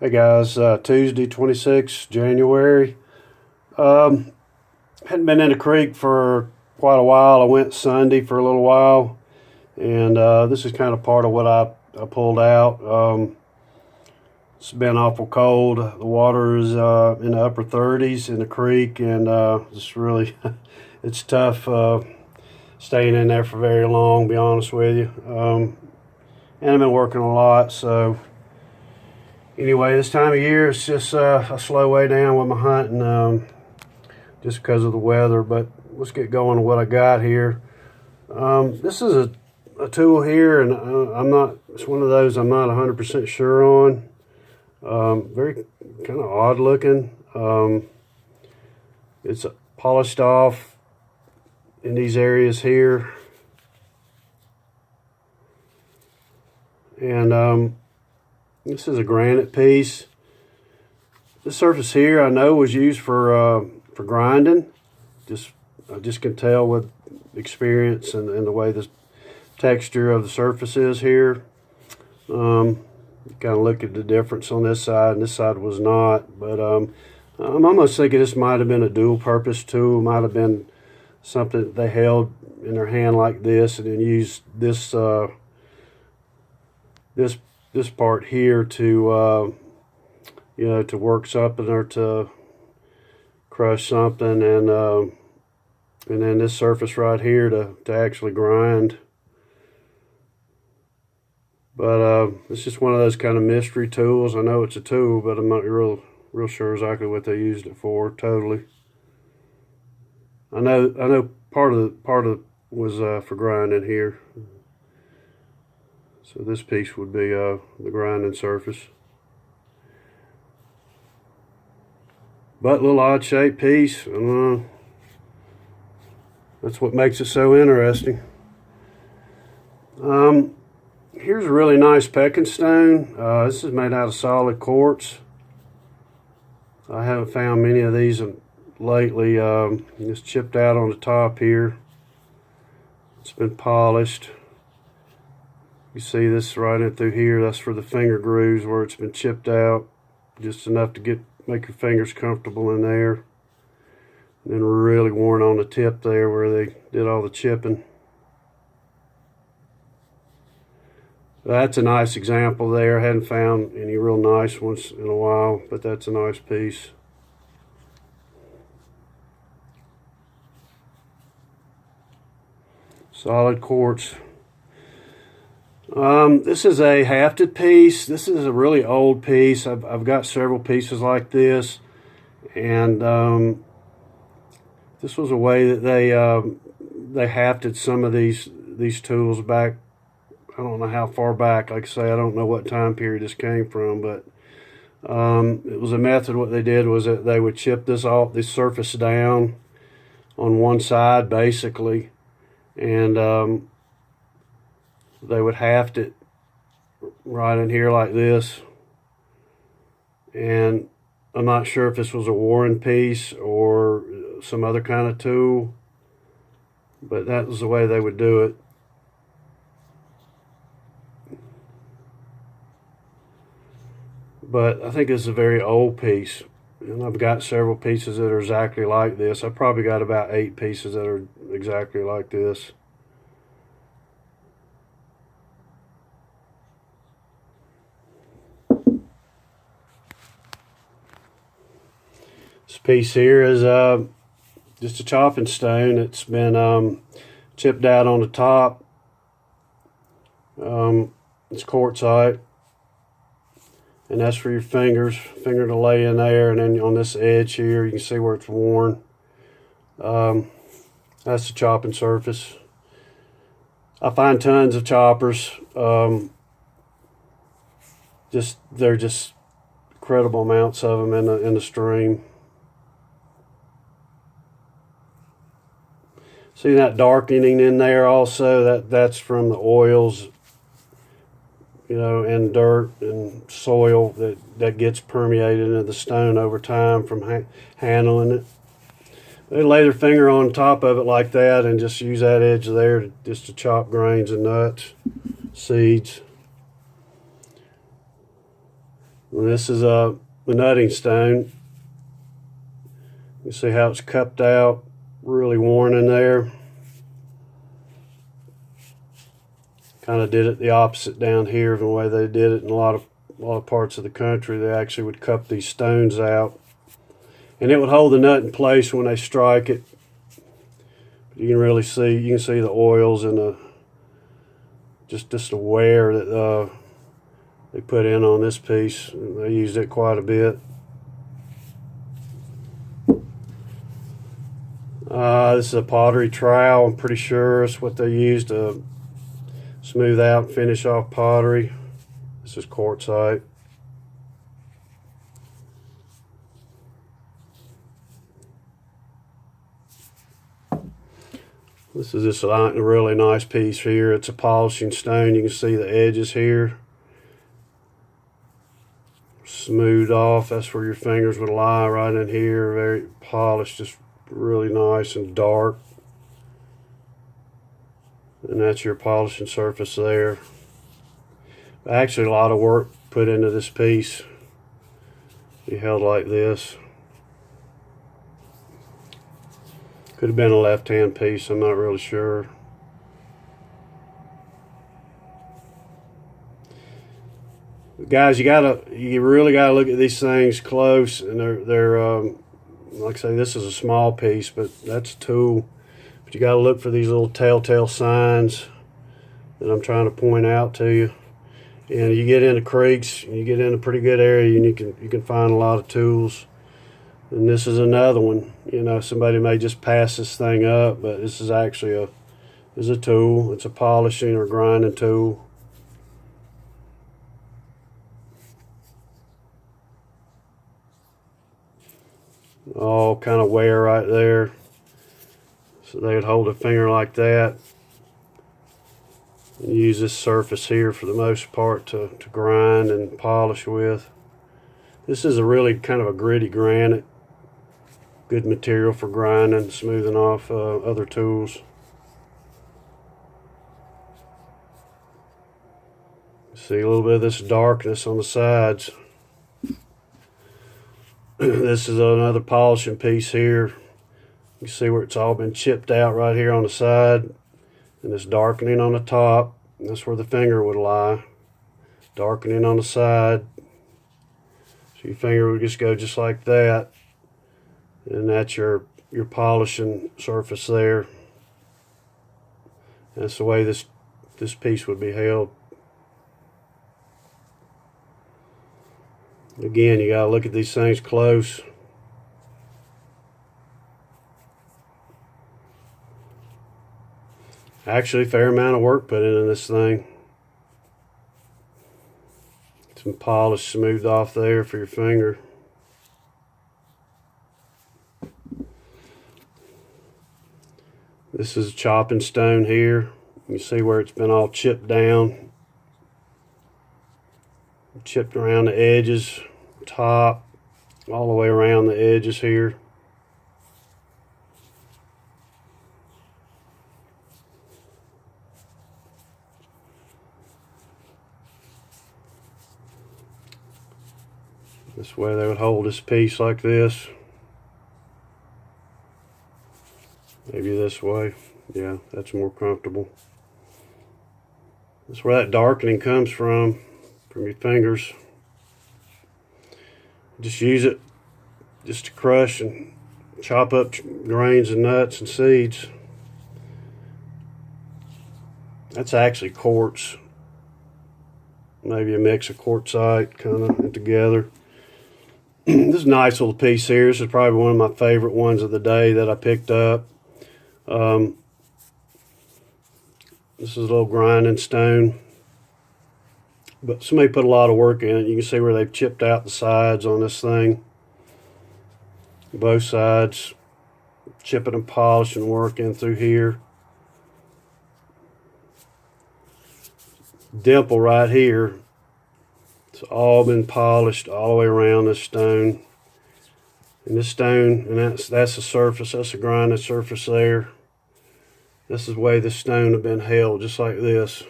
Hey guys, Tuesday, 26th January. Hadn't been in the creek for quite a while. I went Sunday for a little while, and this is kind of part of what I pulled out. It's been awful cold. The water is in the upper 30s in the creek, and it's really, it's tough staying in there for very long, to be honest with you. And I've been working a lot, so anyway, this time of year, it's just a slow way down with my hunting just because of the weather. But let's get going with what I got here. This is a tool here, and it's one of those I'm not 100% sure on. Very kind of odd looking. It's polished off in these areas here. And this is a granite piece. This surface here I know was used for grinding. I just can tell with experience and the way the texture of the surface is here. Kind of look at the difference on this side, and this side was not. But I'm almost thinking this might have been a dual-purpose tool. Might have been something that they held in their hand like this, and then used this this part here to to work something or to crush something, and then this surface right here to actually grind. But it's just one of those kind of mystery tools. I know it's a tool, but I'm not real sure exactly what they used it for totally. I know part of was for grinding here. So this piece would be the grinding surface. But a little odd shaped piece. I don't know. That's what makes it so interesting. Here's a really nice pecking stone. This is made out of solid quartz. I haven't found many of these lately. It's chipped out on the top here. It's been polished. You see this right in through here. That's for the finger grooves where it's been chipped out, just enough to make your fingers comfortable in there. And then really worn on the tip there where they did all the chipping. That's a nice example there. I hadn't found any real nice ones in a while, but that's a nice piece. Solid quartz. This is a hafted piece. This is a really old piece. I've got several pieces like this, and this was a way that they hafted some of these tools back. I don't know how far back. Like I say, I don't know what time period this came from, but it was a method. What they did was that they would chip this surface down on one side basically, and they would haft it right in here like this. And I'm not sure if this was a Warren piece or some other kind of tool, but that was the way they would do it. But I think it's a very old piece, and I've got several pieces that are exactly like this. I've probably got about 8 pieces that are exactly like this. This piece here is just a chopping stone. It's been chipped out on the top. It's quartzite, and that's for your finger to lay in there. And then on this edge here, you can see where it's worn. That's the chopping surface. I find tons of choppers. They're just incredible amounts of them in the stream. See that darkening in there also? That's from the oils, and dirt and soil that gets permeated into the stone over time from handling it. They lay their finger on top of it like that and just use that edge there just to chop grains and nuts, seeds. And this is a nutting stone. You see how it's cupped out, really worn in there. Kind of did it the opposite down here from the way they did it in a lot of parts of the country. They actually would cup these stones out, and it would hold the nut in place when they strike it. You can really see, you can see the oils and the just the wear that they put in on this piece. They used it quite a bit. This is a pottery trowel. I'm pretty sure it's what they used to smooth out and finish off pottery. This is quartzite. This is just a really nice piece here. It's a polishing stone. You can see the edges here. Smoothed off. That's where your fingers would lie, right in here. Very polished, just really nice and dark. And that's your polishing surface there. Actually, a lot of work put into this piece. Be held like this. Could have been a left-hand piece, I'm not really sure. Guys, you really gotta look at these things close, and they're like I say, this is a small piece, but that's a tool. But you gotta look for these little telltale signs that I'm trying to point out to you. And you get into creeks, you get in a pretty good area, and you can find a lot of tools. And this is another one. You know, somebody may just pass this thing up, but this is actually a tool. It's a polishing or grinding tool. All kind of wear right there. So they would hold a finger like that and use this surface here for the most part to grind and polish with. This is a really kind of a gritty granite. Good material for grinding, smoothing off other tools. See a little bit of this darkness on the sides. This is another polishing piece here. You see where it's all been chipped out right here on the side, and it's darkening on the top. That's where the finger would lie. Darkening on the side. So your finger would just go just like that. And that's your polishing surface there. That's the way this piece would be held. Again, you gotta look at these things close. Actually, a fair amount of work put into this thing. Some polish smoothed off there for your finger. This is a chopping stone here. You see where it's been all chipped down. Chipped around the edges, top, all the way around the edges here. This way they would hold this piece like this. Maybe this way. Yeah, that's more comfortable. That's where that darkening comes from your fingers. Just use it just to crush and chop up grains and nuts and seeds. That's actually quartz. Maybe a mix of quartzite kind of together. This is a nice little piece here. This is probably one of my favorite ones of the day that I picked up. This is a little grinding stone, but somebody put a lot of work in it. You can see where they've chipped out the sides on this thing. Both sides, chipping and polishing work in through here. Dimple right here. It's all been polished all the way around this stone. And this stone, and that's the surface, that's the grinding surface there. This is the way the stone have been held, just like this.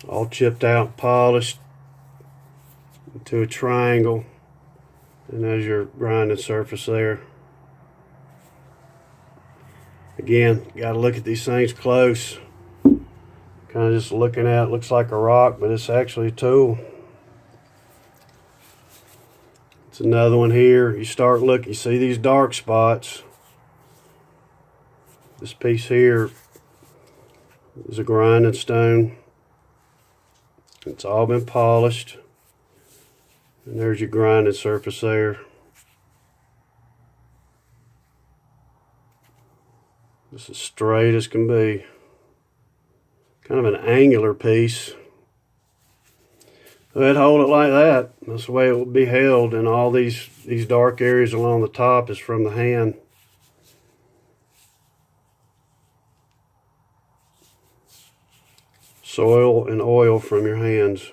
all chipped out, polished into a triangle, and there's your grinding surface there. Again, got to look at these things close. Kind of just looking at it, looks like a rock, but it's actually a tool. It's another one here. You start looking, you see these dark spots. This piece here is a grinding stone. It's all been polished. And there's your grinding surface there. This is straight as can be. Kind of an angular piece. I'd hold it like that. That's the way it will be held, and all these dark areas along the top is from the hand. Soil and oil from your hands.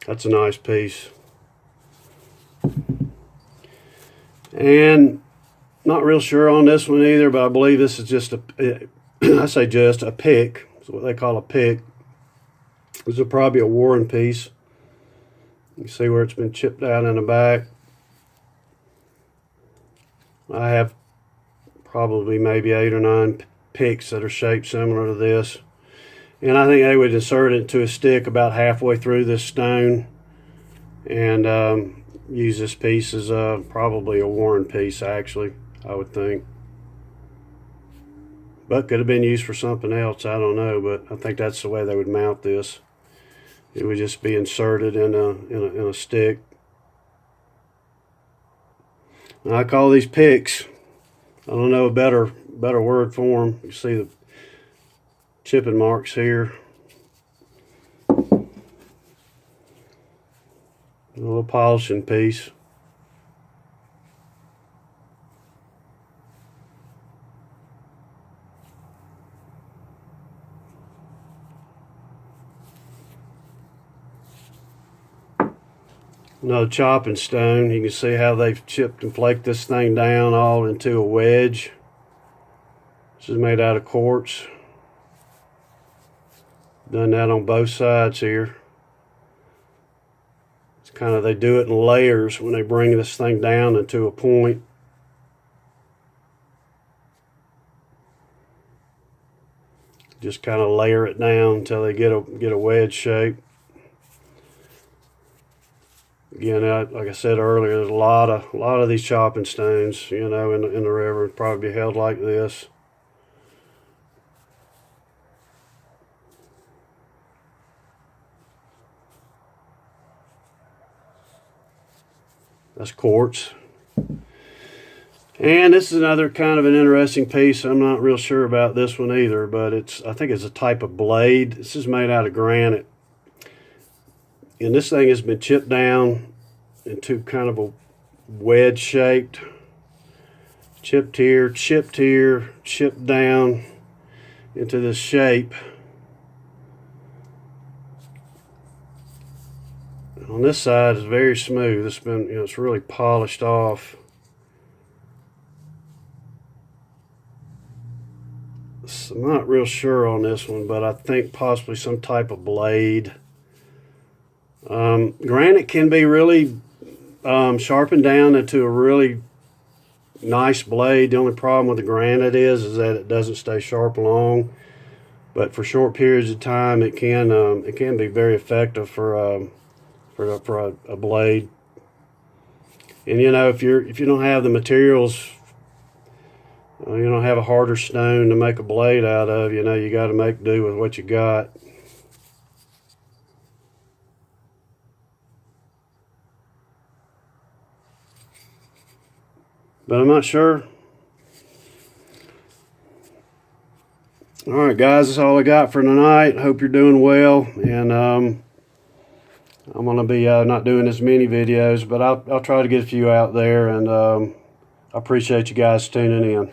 That's a nice piece. And not real sure on this one either, but I believe this is just I say just a pick. It's what they call a pick. This is probably a Warren piece. You see where it's been chipped out in the back. I have probably maybe 8 or 9 picks that are shaped similar to this. And I think they would insert it into a stick about halfway through this stone and use this piece as probably a Warren piece, actually, I would think. But could have been used for something else, I don't know, but I think that's the way they would mount this. It would just be inserted in a stick. And I call these picks. I don't know a better word for them. You see the chipping marks here. A little polishing piece. Another chopping stone. You can see how they've chipped and flaked this thing down all into a wedge. This is made out of quartz. Done that on both sides here. It's kind of, they do it in layers when they bring this thing down into a point. Just kind of layer it down until they get a wedge shape. Again, like I said earlier, there's a lot of these chopping stones, you know, in the river, probably held like this. That's quartz. And this is another kind of an interesting piece. I'm not real sure about this one either, but I think it's a type of blade. This is made out of granite. And this thing has been chipped down into kind of a wedge shaped. Chipped here, chipped down into this shape. And on this side, it's very smooth. It's been, you know, it's really polished off. So I'm not real sure on this one, but I think possibly some type of blade. Granite can be really sharpened down into a really nice blade. The only problem with the granite is that it doesn't stay sharp long. But for short periods of time, it can be very effective for a blade. And you know, if you don't have the materials, you don't have a harder stone to make a blade out of, you know, you got to make do with what you got. But I'm not sure. All right, guys, that's all I got for tonight. Hope you're doing well. And I'm going to be not doing as many videos, but I'll try to get a few out there. And I appreciate you guys tuning in.